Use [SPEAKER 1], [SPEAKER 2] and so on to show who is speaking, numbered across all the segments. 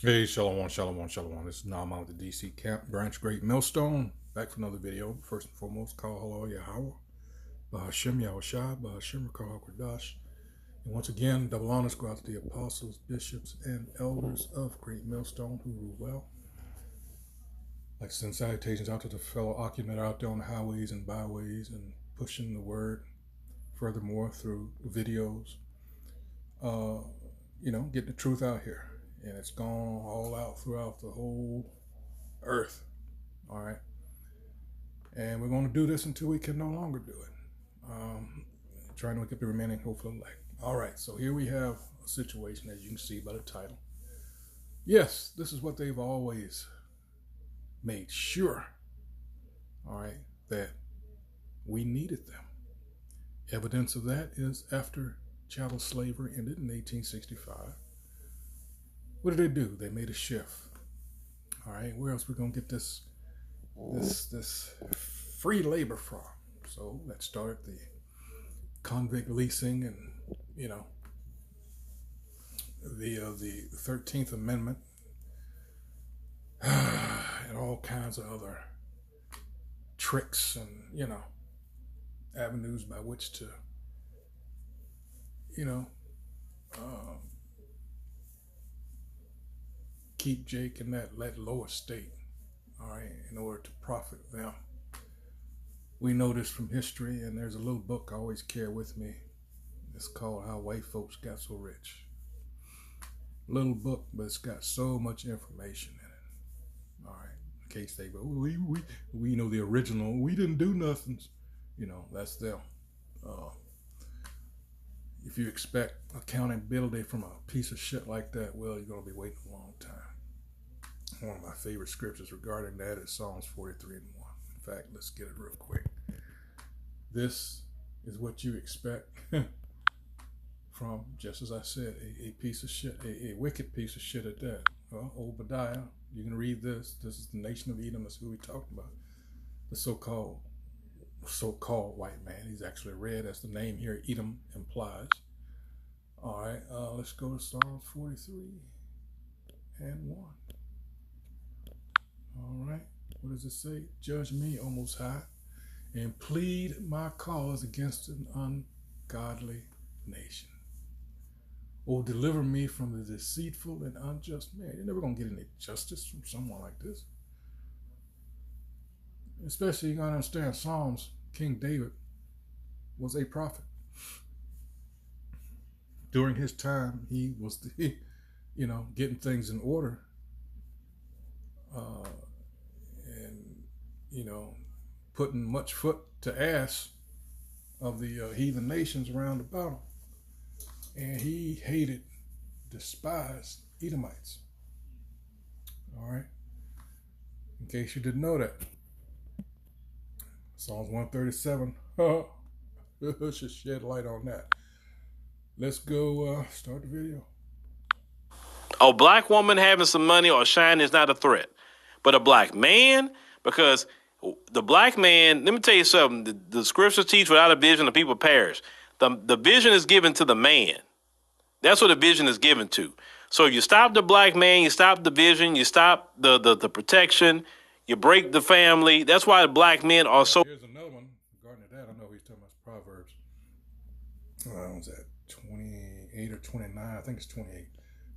[SPEAKER 1] Hey, Shalom, Shalom, Shalom. This is Naaman with the DC Camp Branch Great Millstone. Back for another video. First and foremost, call hello Yahweh. Bahashem Yahushai, Bahashem Rakah Kodash. And once again, double honors go out to the apostles, bishops, and elders of Great Millstone who rule well. Like to send salutations out to the fellow occupant out there on the highways and byways and pushing the word furthermore through videos. Getting the truth out here. And it's gone all out throughout the whole earth. All right. And we're going to do this until we can no longer do it. Trying to wake up the remaining hopeful elect. All right. So here we have a situation, as you can see by the title. Yes, this is what they've always made sure, all right, that we needed them. Evidence of that is after chattel slavery ended in 1865. What did they do? They made a shift. All right, where else we gonna get this free labor from? So that started the convict leasing, and the 13th Amendment, and all kinds of other tricks and avenues by which to uh, keep Jake in that lower state, all right, in order to profit them. We know this from history, and there's a little book I always carry with me. It's called How White Folks Got So Rich. Little book, but it's got so much information in it. All right, in case they go, we know the original, we didn't do nothing. That's them. If you expect accountability from a piece of shit like that, well, you're going to be waiting a long time. One of my favorite scriptures regarding that is Psalms 43:1. In fact, let's get it real quick. This is what you expect from, just as I said, a piece of shit, a wicked piece of shit at that. Well, Obadiah, you can read this. This is the nation of Edom. That's who we talked about. The so-called white man. He's actually red, as the name here, Edom, implies. All right, let's go to Psalms 43:1. All right, what does it say? Judge me, O Most High, and plead my cause against an ungodly nation. Oh, deliver me from the deceitful and unjust man. You're never going to get any justice from someone like this. Especially, you got to understand, Psalms, King David was a prophet. During his time, he was getting things in order. And putting much foot to ass of the heathen nations around about him. And he hated, despised Edomites. All right. In case you didn't know that. Psalms 137. Should shed light on that. Let's go start the video.
[SPEAKER 2] A black woman having some money or shine is not a threat. But a black man, because the black man, let me tell you something, the scriptures teach without a vision, the people perish. The vision is given to the man. That's what the vision is given to. So you stop the black man, you stop the vision, you stop the protection, you break the family. That's why black men are so...
[SPEAKER 1] Here's another one regarding that. I know he's talking about Proverbs. What was that, 28 or 29? I think it's 28.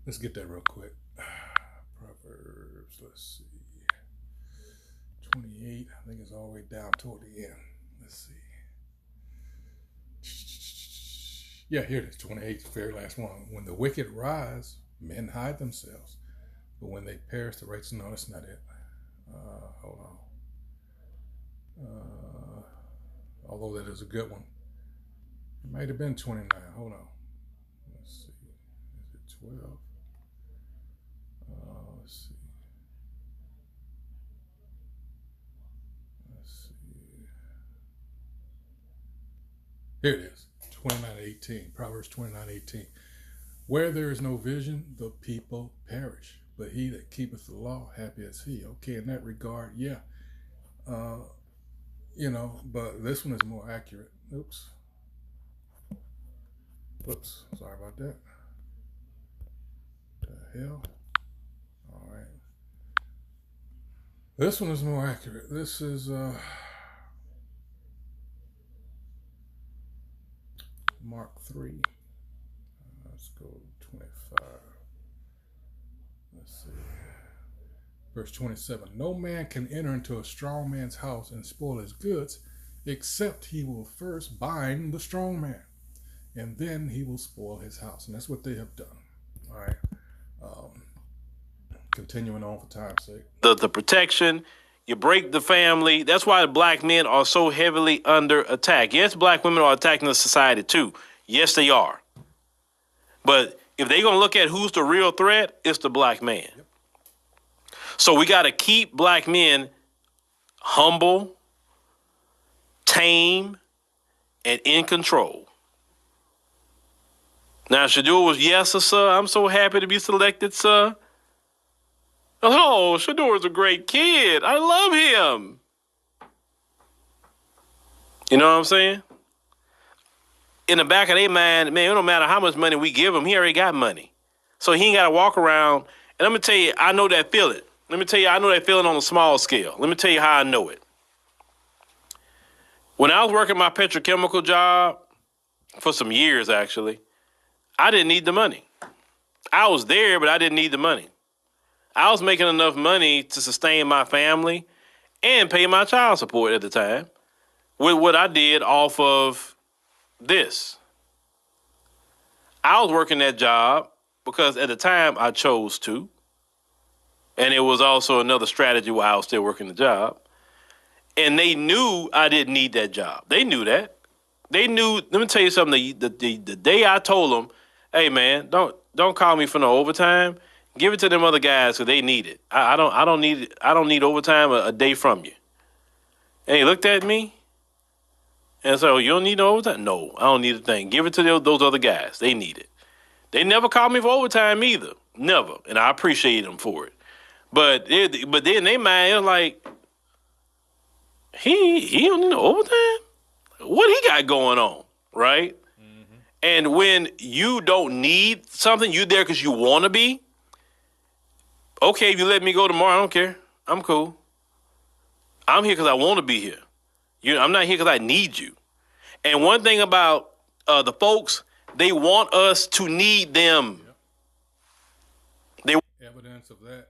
[SPEAKER 1] Let's get that real quick. Proverbs, let's see. 28, I think it's all the way down toward the end. Let's see. Yeah, here it is, 28, the very last one. When the wicked rise, men hide themselves. But when they perish, the righteous, no, that's not it. Hold on. Although that is a good one. It might have been 29. Hold on. Let's see. Is it 12? Let's see. Here it is, 29:18, Proverbs 29:18. Where there is no vision, the people perish. But he that keepeth the law, happy is he. Okay, in that regard, yeah. But this one is more accurate. Oops, sorry about that. The hell? This one is more accurate. This is Mark 3. Let's go to 25. Let's see. Verse 27. No man can enter into a strong man's house and spoil his goods, except he will first bind the strong man, and then he will spoil his house. And that's what they have done. All right. Continuing on for time's sake.
[SPEAKER 2] The protection, you break the family. That's why black men are so heavily under attack. Yes, black women are attacking the society too. Yes, they are. But if they're going to look at who's the real threat, it's the black man. Yep. So we got to keep black men humble, tame, and in control. Now, Shador was, yes, sir. I'm so happy to be selected, sir. Oh, Shador's a great kid. I love him. You know what I'm saying? In the back of their mind, man, it don't matter how much money we give him. He already got money. So he ain't got to walk around. And let me tell you, I know that feeling. Let me tell you, I know that feeling on a small scale. Let me tell you how I know it. When I was working my petrochemical job for some years, actually, I didn't need the money. I was there, but I didn't need the money. I was making enough money to sustain my family and pay my child support at the time with what I did off of this. I was working that job because at the time I chose to. And it was also another strategy while I was still working the job. And they knew I didn't need that job. They knew that. They knew, let me tell you something, the day I told them, hey man, don't call me for no overtime. Give it to them other guys because they need it. I don't need overtime a day from you. And he looked at me and said, oh, you don't need no overtime? No, I don't need a thing. Give it to those other guys. They need it. They never called me for overtime either. Never. And I appreciate them for it. But then they mind, it was like, he don't need no overtime? What he got going on, right? Mm-hmm. And when you don't need something, you there because you want to be. Okay, if you let me go tomorrow, I don't care. I'm cool. I'm here because I want to be here. I'm not here because I need you. And one thing about the folks, they want us to need them.
[SPEAKER 1] Yep. Evidence of that,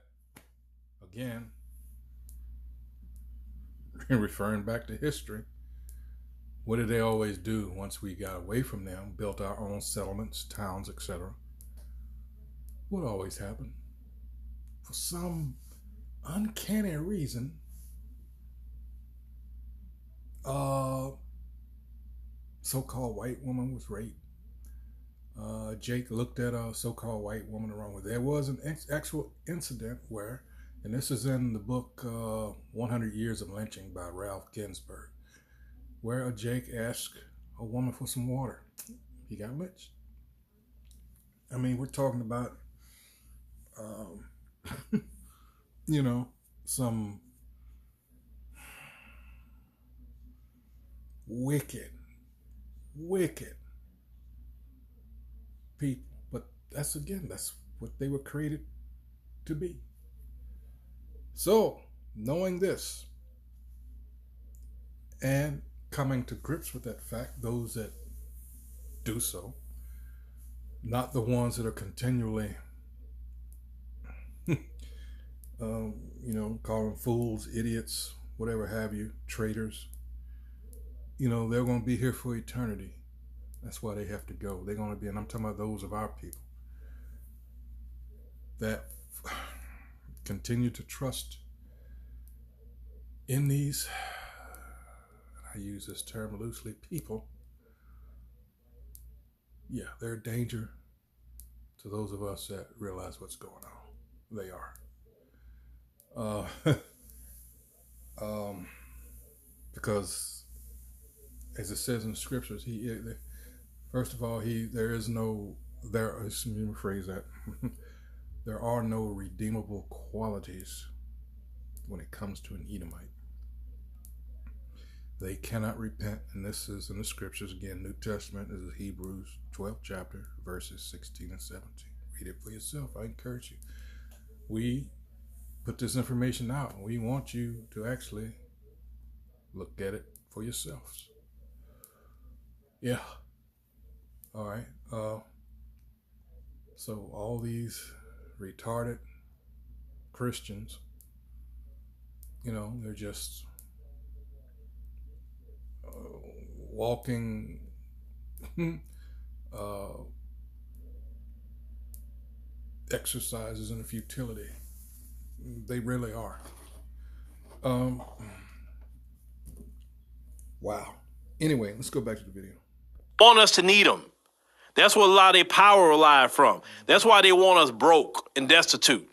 [SPEAKER 1] again, referring back to history, what did they always do once we got away from them, built our own settlements, towns, etc.? What always happened? For some uncanny reason, so-called white woman was raped. Jake looked at a so-called white woman the wrong way. There was an actual incident where, and this is in the book 100 Years of Lynching by Ralph Ginsberg, where Jake asked a woman for some water. He got lynched. I mean, we're talking about some wicked people. But that's what they were created to be. So, knowing this and coming to grips with that fact, those that do so, not the ones that are continually calling fools, idiots, whatever have you, traitors. They're going to be here for eternity. That's why they have to go. They're going to be, and I'm talking about those of our people that continue to trust in these, I use this term loosely, people. Yeah, they're a danger to those of us that realize what's going on. They are. Because as it says in the scriptures, first of all, there are no redeemable qualities when it comes to an Edomite. They cannot repent, and this is in the scriptures again. New Testament, this is Hebrews 12th chapter, verses 16 and 17. Read it for yourself. I encourage you. We put this information out. We want you to actually look at it for yourselves. Yeah. All right. So all these retarded Christians, they're just walking exercises in futility. They really are. Wow. Anyway, let's go back to the video.
[SPEAKER 2] Want us to need them. That's what a lot of their power rely from. That's why they want us broke and destitute.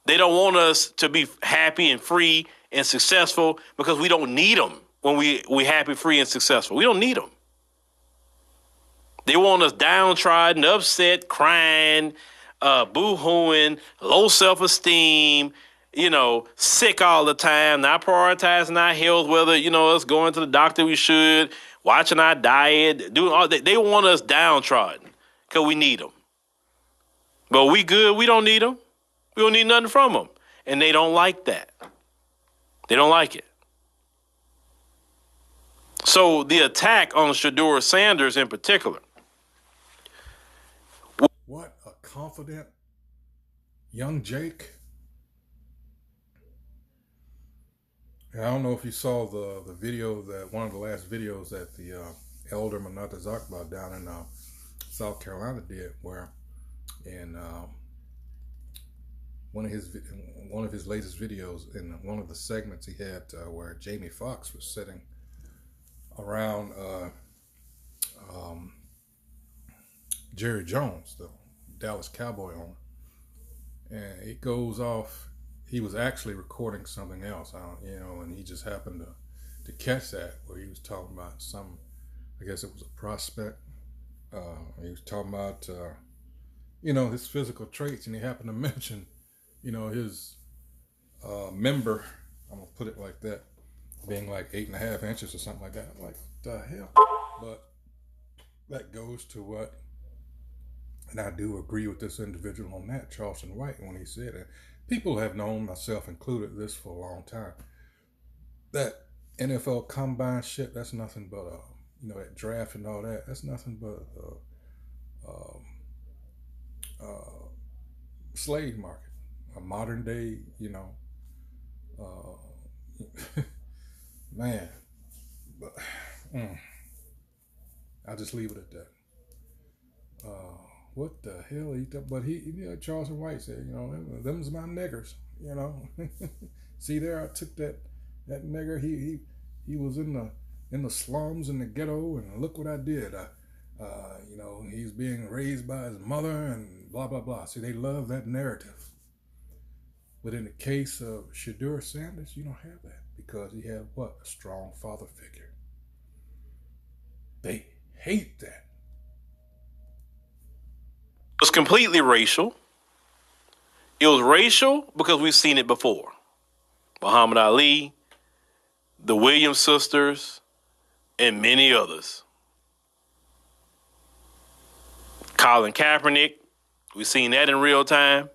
[SPEAKER 2] They don't want us to be happy and free and successful because we don't need them when we happy, free, and successful. We don't need them. They want us downtrodden, upset, crying, boo-hooing, low self-esteem, sick all the time, not prioritizing our health, whether, us going to the doctor we should, watching our diet, doing all that. They want us downtrodden because we need them. But we good. We don't need them. We don't need nothing from them. And they don't like that. They don't like it. So the attack on Shedeur Sanders in particular.
[SPEAKER 1] What a confident young Jake. I don't know if you saw the video, that one of the last videos that the elder Manata Zakba down in South Carolina did, where in one of his latest videos, in one of the segments he had where Jamie Foxx was sitting around Jerry Jones, the Dallas Cowboy owner, and it goes off. He was actually recording something else, and he just happened to catch that, where he was talking about I guess it was a prospect. He was talking about, his physical traits, and he happened to mention, his member, I'm going to put it like that, being like 8.5 inches or something like that. I'm like, what the hell? But that goes to what, and I do agree with this individual on that, Charleston White, when he said it. People have known, myself included, this for a long time. That NFL combine shit, that's nothing but, that draft and all that, that's nothing but slave market. A modern day, man. But I'll just leave it at that. What the hell? But Charleston White said, them's my niggers, See there, I took that nigger. He was in the slums in the ghetto, and look what I did. He's being raised by his mother and blah blah blah. See, they love that narrative. But in the case of Shedeur Sanders, you don't have that, because he had what? A strong father figure. They hate that.
[SPEAKER 2] It was completely racial. It was racial because we've seen it before. Muhammad Ali, the Williams sisters, and many others. Colin Kaepernick, we've seen that in real time.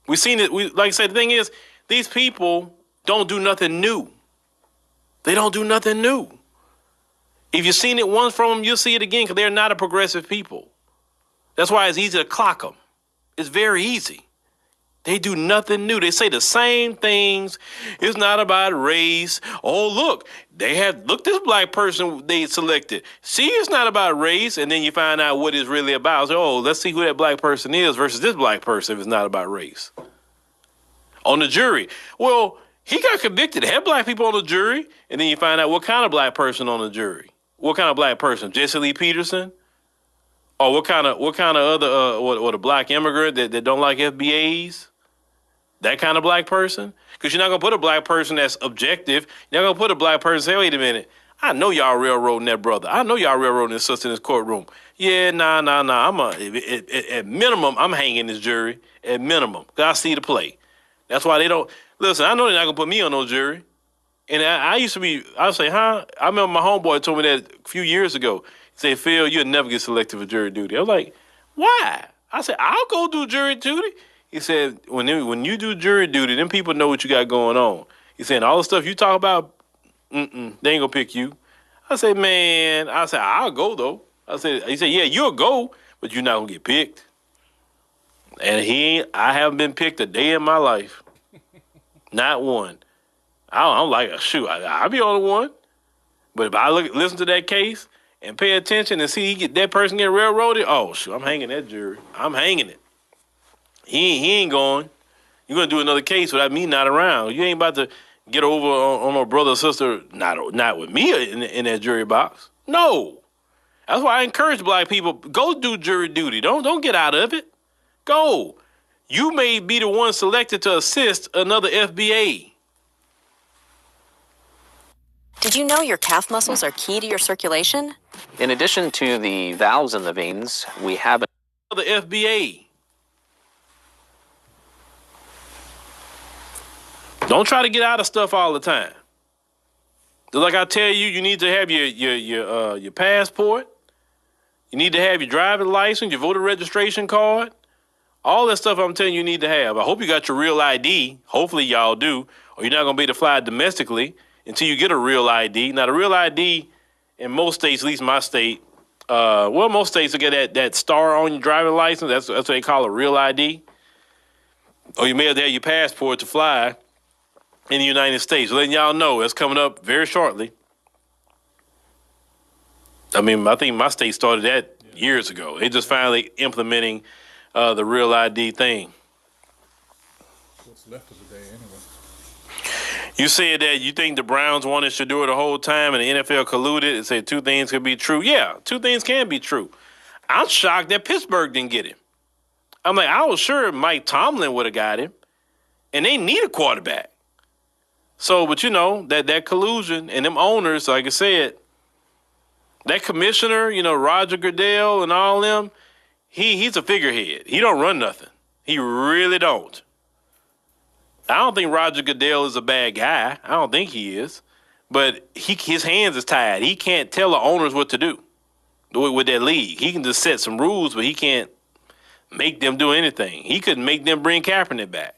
[SPEAKER 2] We've seen it. Like I said, the thing is, these people don't do nothing new. They don't do nothing new. If you've seen it once from them, you'll see it again, because they're not a progressive people. That's why it's easy to clock them. It's very easy. They do nothing new. They say the same things. It's not about race. Oh, look, this black person they selected. See, it's not about race. And then you find out what it's really about. So, oh, let's see who that black person is versus this black person if it's not about race. On the jury. Well, he got convicted. They had black people on the jury. And then you find out what kind of black person on the jury. What kind of black person? Jesse Lee Peterson? Or what kind of other, or the black immigrant that don't like FBAs? That kind of black person? Because you're not going to put a black person that's objective. You're not going to put a black person and say, wait a minute, I know y'all railroading that brother. I know y'all railroading this sister in this courtroom. Yeah, nah. At minimum, I'm hanging this jury. At minimum. Because I see the play. That's why they don't. Listen, I know they're not going to put me on no jury. And I used to be, I would say, huh? I remember my homeboy told me that a few years ago. He said, Phil, you'll never get selected for jury duty. I was like, why? I said, I'll go do jury duty. He said, when you do jury duty, then people know what you got going on. He said, all the stuff you talk about, they ain't gonna pick you. I said, man, I'll go though. He said, yeah, you'll go, but you're not gonna get picked. And I haven't been picked a day in my life. Not one. I'm like, shoot, I'll be on the one. But if I listen to that case and pay attention and see that person get railroaded, oh, shoot, I'm hanging that jury. I'm hanging it. He ain't going. You're going to do another case without me not around. You ain't about to get over on a brother or sister, not with me in that jury box. No. That's why I encourage black people, go do jury duty. Don't get out of it. Go. You may be the one selected to assist another FBA.
[SPEAKER 3] Did you know your calf muscles are key to your circulation?
[SPEAKER 4] In addition to the valves in the veins, we have
[SPEAKER 2] another FBA. Don't try to get out of stuff all the time. Just like I tell you, you need to have your passport. You need to have your driving license, your voter registration card. All that stuff I'm telling you need to have. I hope you got your real ID. Hopefully y'all do, or you're not going to be able to fly domestically until you get a real ID. Now, the real ID in most states, at least my state, most states will get that star on your driving license. That's what they call a real ID. Or you may have to have your passport to fly in the United States. Letting y'all know that's coming up very shortly. I mean, I think my state started that years ago. They just finally implementing the real ID thing.
[SPEAKER 1] What's left of the day anyway.
[SPEAKER 2] You said that you think the Browns wanted Shedeur the whole time and the NFL colluded and said two things could be true. Yeah, two things can be true. I'm shocked that Pittsburgh didn't get him. I'm like, I was sure Mike Tomlin would have got him, and they need a quarterback. So, but you know, that collusion and them owners, like I said, that commissioner, Roger Goodell and all them, he's a figurehead. He don't run nothing. He really don't. I don't think Roger Goodell is a bad guy. I don't think he is. But his hands is tied. He can't tell the owners what to do with that league. He can just set some rules, but he can't make them do anything. He couldn't make them bring Kaepernick back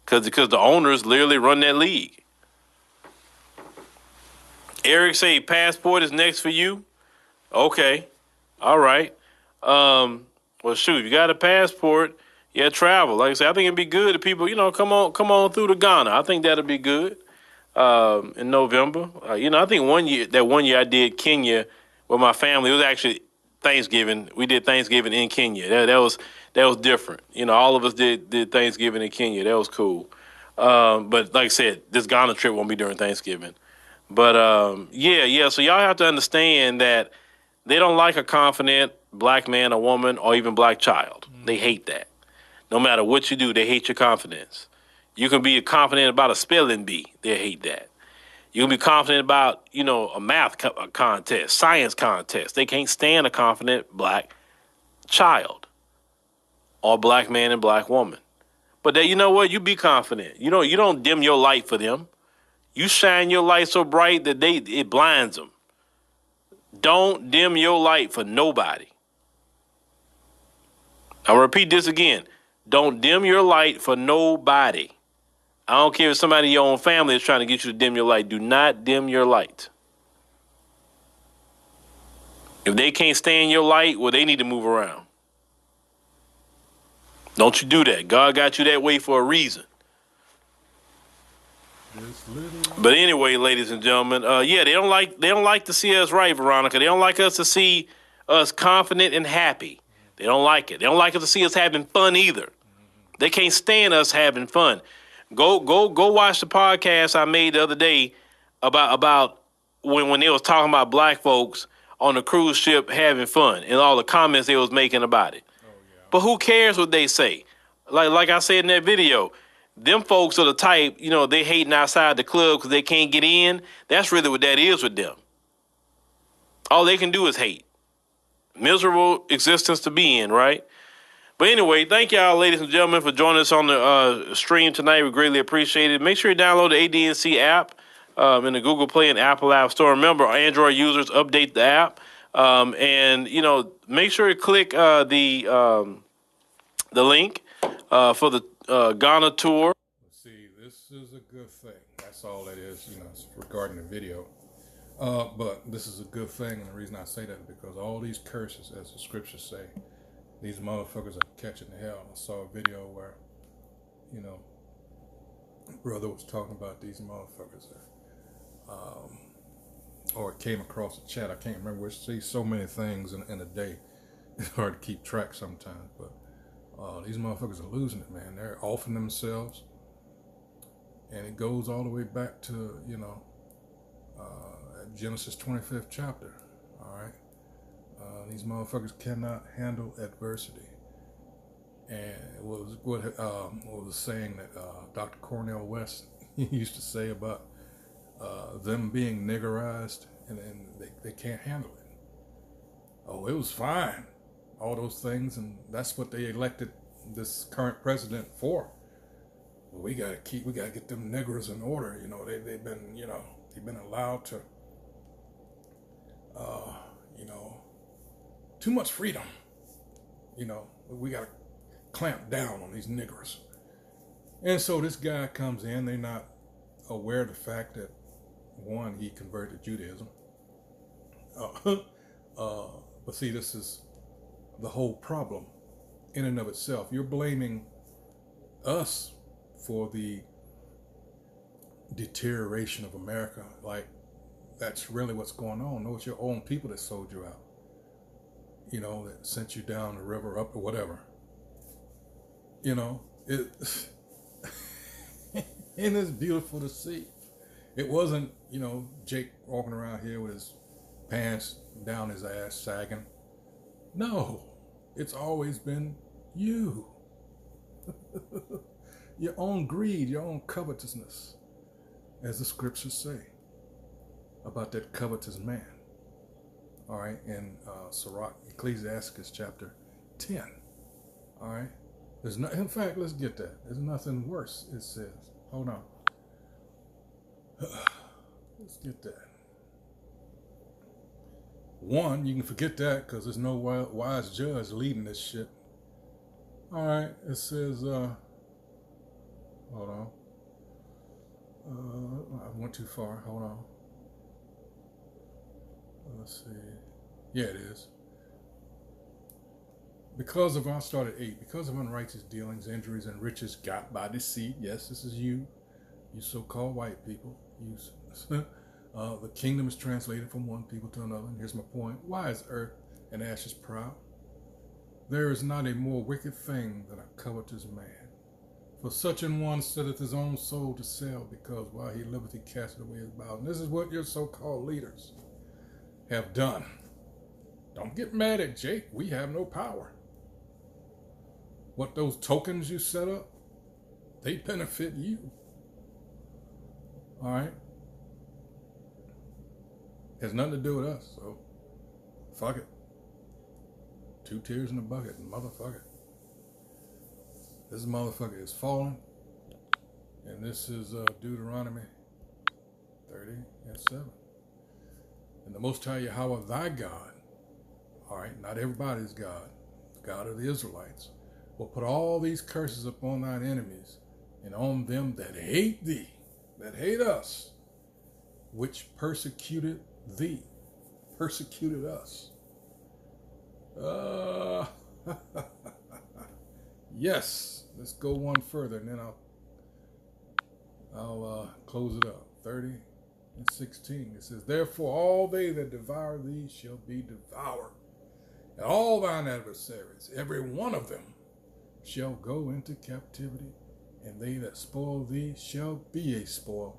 [SPEAKER 2] because the owners literally run that league. Eric say passport is next for you. Okay. All right. Well, shoot, you got a passport. Yeah, travel. Like I said, I think it'd be good if people, come on through to Ghana. I think that'd be good in November. I think one year I did Kenya with my family. It was actually Thanksgiving. We did Thanksgiving in Kenya. That was different. All of us did Thanksgiving in Kenya. That was cool. But like I said, this Ghana trip won't be during Thanksgiving. But yeah. So y'all have to understand that they don't like a confident black man or woman or even black child. They hate that. No matter what you do, they hate your confidence. You can be confident about a spelling bee. They hate that. You can be confident about, a math contest, science contest. They can't stand a confident black child or black man and black woman. But you know what? You be confident. You don't dim your light for them. You shine your light so bright that it blinds them. Don't dim your light for nobody. I'll repeat this again. Don't dim your light for nobody. I don't care if somebody in your own family is trying to get you to dim your light. Do not dim your light. If they can't stand your light, well, they need to move around. Don't you do that. God got you that way for a reason. But anyway, ladies and gentlemen, they don't like to see us right, Veronica. They don't like us to see us confident and happy. They don't like it. They don't like us to see us having fun either. They can't stand us having fun. Go watch the podcast I made the other day about when they was talking about black folks on the cruise ship having fun and all the comments they was making about it. Oh, yeah. But who cares what they say? Like I said in that video, them folks are the type, they hating outside the club because they can't get in. That's really what that is with them. All they can do is hate. Miserable existence to be in, right? But anyway, thank y'all, ladies and gentlemen, for joining us on the stream tonight. We greatly appreciate it. Make sure you download the ADNC app in the Google Play and Apple App Store. Remember, Android users, update the app. And make sure you click the the link for the Ghana tour.
[SPEAKER 1] See, this is a good thing. That's all that is, it's regarding the video. But this is a good thing, and the reason I say that is because all these curses, as the scriptures say, these motherfuckers are catching hell. I saw a video where, brother was talking about these motherfuckers, or it came across the chat. I can't remember. We see so many things in a day. It's hard to keep track sometimes, but these motherfuckers are losing it, man. They're offing themselves, and it goes all the way back to, Genesis 25th chapter. All right, these motherfuckers cannot handle adversity, and what was the saying that Dr. Cornel West used to say about them being niggerized, and they can't handle it. Oh, it was fine, all those things, and that's what they elected this current president for. Well, we gotta get them niggers in order. They've been allowed to, too much freedom. We gotta clamp down on these niggers. And so this guy comes in. They're not aware of the fact that, one, he converted to Judaism. But see, this is the whole problem in and of itself. You're blaming us for the deterioration of America. Like, that's really what's going on. No, it's your own people that sold you out. That sent you down the river, up or whatever. And it's beautiful to see. It wasn't, Jake walking around here with his pants down his ass sagging. No, it's always been you. Your own greed, your own covetousness, as the scriptures say about that covetous man. All right, in Sirach, Ecclesiastes chapter 10. All right, in fact, let's get that. There's nothing worse, it says. Hold on. Let's get that. One, you can forget that because there's no wise judge leading this shit. All right, it says, hold on. I went too far. Hold on. Let's see. Yeah, it is. Because of unrighteous dealings, injuries, and riches got by deceit. Yes, this is you so-called white people. The kingdom is translated from one people to another. And here's my point. Why is earth and ashes proud? There is not a more wicked thing than a covetous man. For such an one setteth his own soul to sell, because while he liveth he casteth away his bowels. And this is what your so-called leaders have done. Don't get mad at Jake. We have no power. What those tokens you set up, they benefit you. All right? Has nothing to do with us, so fuck it. 2 tears in a bucket, motherfucker. This motherfucker is falling, and this is Deuteronomy 30:7. And the Most High Yahweh thy God, all right, not everybody's God, the God of the Israelites, will put all these curses upon thine enemies and on them that hate thee, that hate us, which persecuted thee, persecuted us. Yes, let's go one further, and then I'll close it up. 30:16. It says, therefore all they that devour thee shall be devoured, and all thine adversaries, every one of them, shall go into captivity, and they that spoil thee shall be a spoil,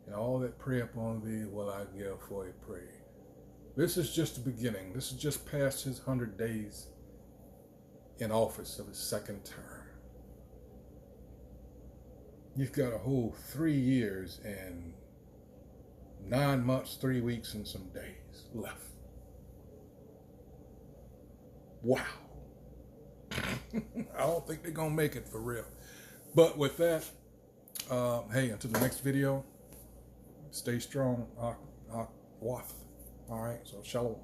[SPEAKER 1] and all that prey upon thee will I give for a prey. This is just the beginning. This is just past his 100 days in office of his second term. You've got a whole 3 years and 9 months, 3 weeks, and some days left. Wow. I don't think they're going to make it for real. But with that, hey, until the next video, stay strong. All right, so shalom.